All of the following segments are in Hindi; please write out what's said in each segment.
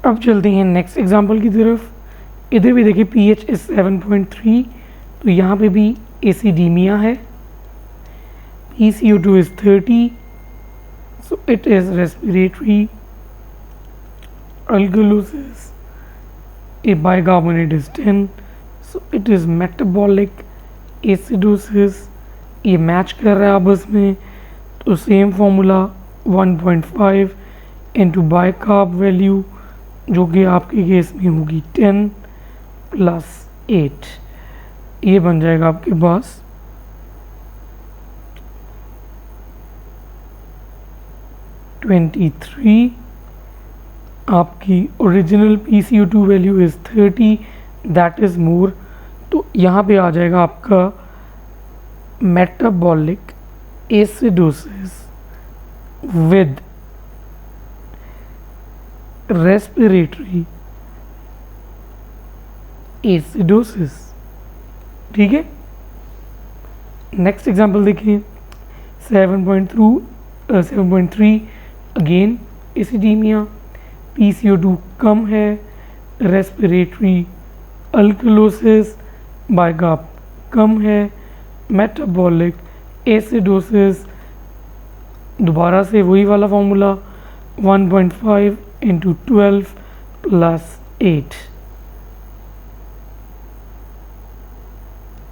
अब चलते हैं नेक्स्ट एग्जांपल की तरफ। इधर भी देखिए pH इज 7.3, तो यहाँ पे भी एसिडीमिया है। PCO2 is 30, so it is respiratory alkalosis. A bicarbonate is 10, so it is metabolic acidosis. ये मैच कर रहा है आपस में, तो same formula 1.5 into bicarb value जो कि आपके केस में होगी 10 प्लस 8, ये बन जाएगा आपके पास 23। आपकी original PCO2 value is 30, that is more, तो यहाँ पे आ जाएगा आपका metabolic acidosis with respiratory acidosis. ठीक है, नेक्स्ट एग्जांपल देखिए 7.3 अगेन एसिडीमिया, PCO2 कम है, रेस्पिरेटरी अल्कलोसिस, बाइकार्ब कम है, मेटाबॉलिक एसिडोसिस, दोबारा से वही वाला फॉर्मूला 1.5 इंटू 12 प्लस 8,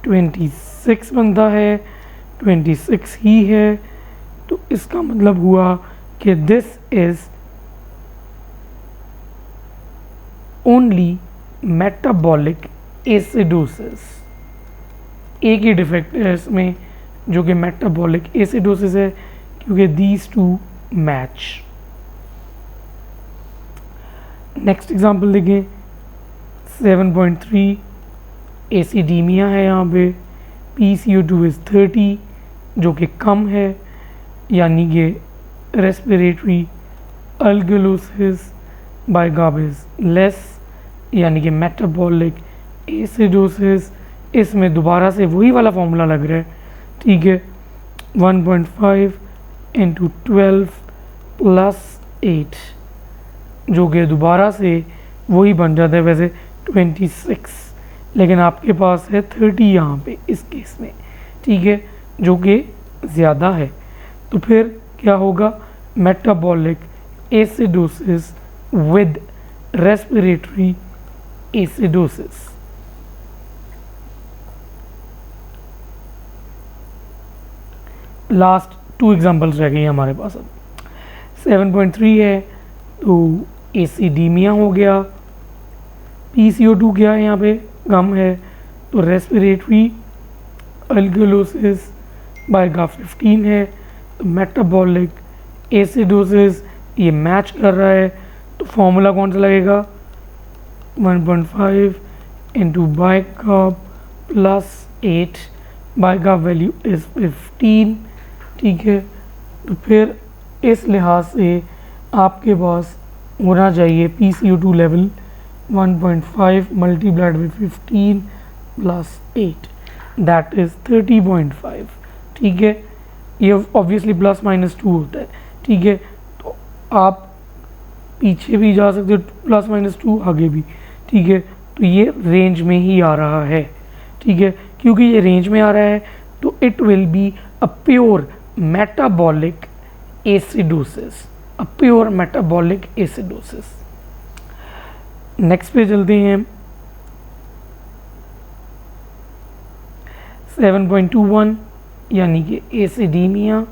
26 बनता है, 26 ही है, तो इसका मतलब हुआ कि this is only metabolic acidosis. एक ही डिफेक्ट है इसमें जो कि मेटाबॉलिक एसिडोसिस है, क्योंकि these two match. Next example देखें 7.3 एसिडीमिया है, यहाँ पे PCO2 इज़ 30 जो कि कम है, यानी कि respiratory alkalosis, bicarb is less, यानी कि मेटाबॉलिक एसिडोसिस। इसमें दोबारा से वही वाला फॉर्मूला लग रहा है, ठीक है, 1.5 इंटू 12 प्लस 8 जो कि दोबारा से वही बन जाता है वैसे 26, लेकिन आपके पास है 30 यहाँ पे इस केस में, ठीक है, जो कि ज़्यादा है। तो फिर क्या होगा, metabolic acidosis with respiratory acidosis. Last 2 examples रह गए हमारे पास। अब 7.3 है तो एसिडीमिया हो गया, PCO2 क्या है यहाँ पे कम है, तो रेस्पिरेटरी अल्कलोसिस, बाइकार्ब 15 है, तो मेटाबॉलिक एसिडोसिस ये मैच कर रहा है, तो फॉर्मूला कौन सा लगेगा, 1.5 into bicarb plus 8, bicarb value is 15, ठीक है। तो फिर इस लिहाज से आपके पास होना चाहिए PCO2 level 1.5 multiplied by 15 plus 8, that is 30.5, ठीक है। ये ऑब्वियसली प्लस माइनस 2 होता है, ठीक है, तो आप पीछे भी जा सकते हो, प्लस माइनस 2 आगे भी, ठीक है। तो ये रेंज में ही आ रहा है, ठीक है, क्योंकि ये रेंज में आ रहा है तो it will be a pure metabolic acidosis, a pure metabolic acidosis. Next पे चलते हैं 7.21 यानी कि एसिडीमिया,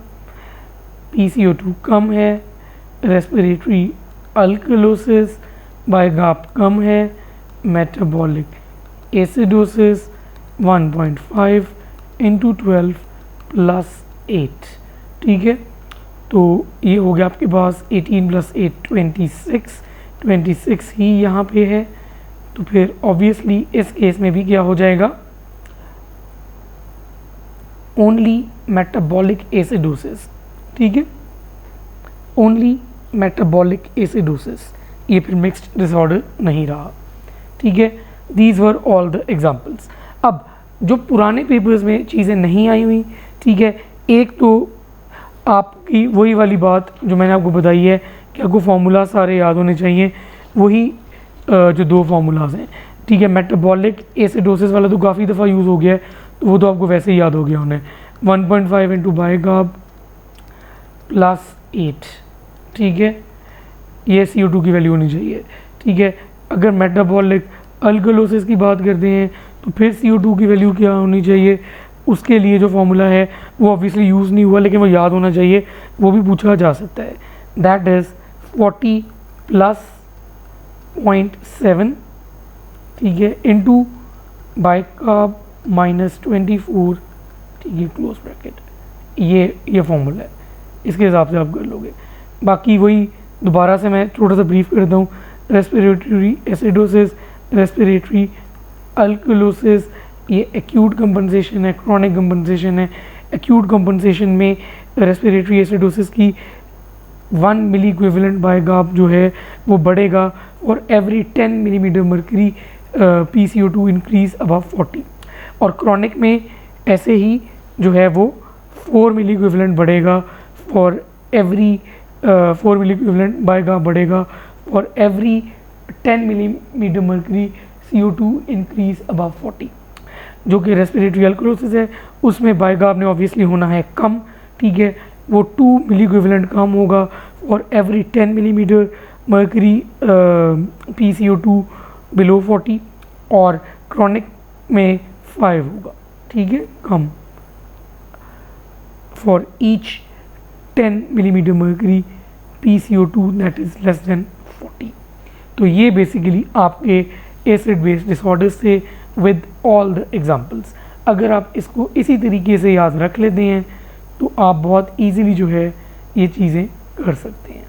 PCO2 कम है, रेस्पिरेटरी अल्कलोसिस, बाइकार्ब कम है, मेटाबॉलिक एसिडोसिस 1.5 इंटू 12 प्लस 8, ठीक है। तो ये हो गया आपके पास 18 प्लस 8 26 ही यहाँ पे है, तो फिर ऑब्वियसली इस केस में भी क्या हो जाएगा, ओनली मेटाबॉलिक एसिडोसिस, ठीक है, ओनली मेटाबॉलिक एसिडोसिस, ये फिर मिक्स्ड डिसऑर्डर नहीं रहा, ठीक है। These were all the examples. अब जो पुराने पेपर्स में चीज़ें नहीं आई हुई, ठीक है, एक तो आपकी वही वाली बात जो मैंने आपको बताई है कि आपको फॉर्मूला सारे याद होने चाहिए, वही जो दो फार्मूलाज हैं, ठीक है। मेटाबॉलिक एसिडोसिस वाला तो काफ़ी दफ़ा यूज़ हो गया है, तो वो तो आपको वैसे ही याद हो गया उन्हें, 1.5 इंटू बाइगार्ब प्लस 8, ठीक है। ये CO2 की वैल्यू होनी चाहिए, ठीक है। अगर मेटाबॉलिक अल्कलोसिस की बात करते हैं तो फिर CO2 की वैल्यू क्या होनी चाहिए, उसके लिए जो फार्मूला है वो ऑब्वियसली यूज़ नहीं हुआ, लेकिन वो याद होना चाहिए, वो भी पूछा जा सकता है। दैट इज़ 40 प्लस 0.7, ठीक है, इंटू बाइकार्ब माइनस 24, ठीक है, क्लोज ब्रैकेट। ये फार्मूला है, इसके हिसाब से आप कर लोगे। बाकी वही दोबारा से मैं थोड़ा सा ब्रीफ करता हूँ। रेस्पिरेटरी एसिडोसिस, रेस्पिरेटरी अल्कलोसिस, ये एक्यूट कंपनसेशन है, क्रॉनिक कंपनसेशन है। एक्यूट कंपनसेशन में रेस्पिरेटरी एसिडोसिस की 1 मिली इक्विवेलेंट बाइगार्ब जो है वो बढ़ेगा और every 10 millimetre mercury PCO2 increase above 40। और क्रॉनिक में ऐसे ही जो है वो 4 मिली इक्विवेलेंट बढ़ेगा फॉर एवरी 4 मिली इक्विवेलेंट बाइगार्ब बढ़ेगा for every 10 millimetre mercury CO2 increase above 40। जो कि रेस्पिरेटरी अल्कलोसिस है, उसमें बाइगार्ब ने ऑब्वियसली होना है कम, ठीक है, वो 2 मिली इक्विवेलेंट कम होगा और every 10 millimetre mercury PCO2 below 40, और क्रॉनिक में 5 होगा, ठीक है, come for each 10 millimetre mercury PCO2 that is less than 40। तो ये बेसिकली आपके एसिड बेस्ड डिसऑर्डर्स थे विद ऑल द एग्जांपल्स। अगर आप इसको इसी तरीके से याद रख लेते हैं तो आप बहुत इजीली जो है ये चीज़ें कर सकते हैं।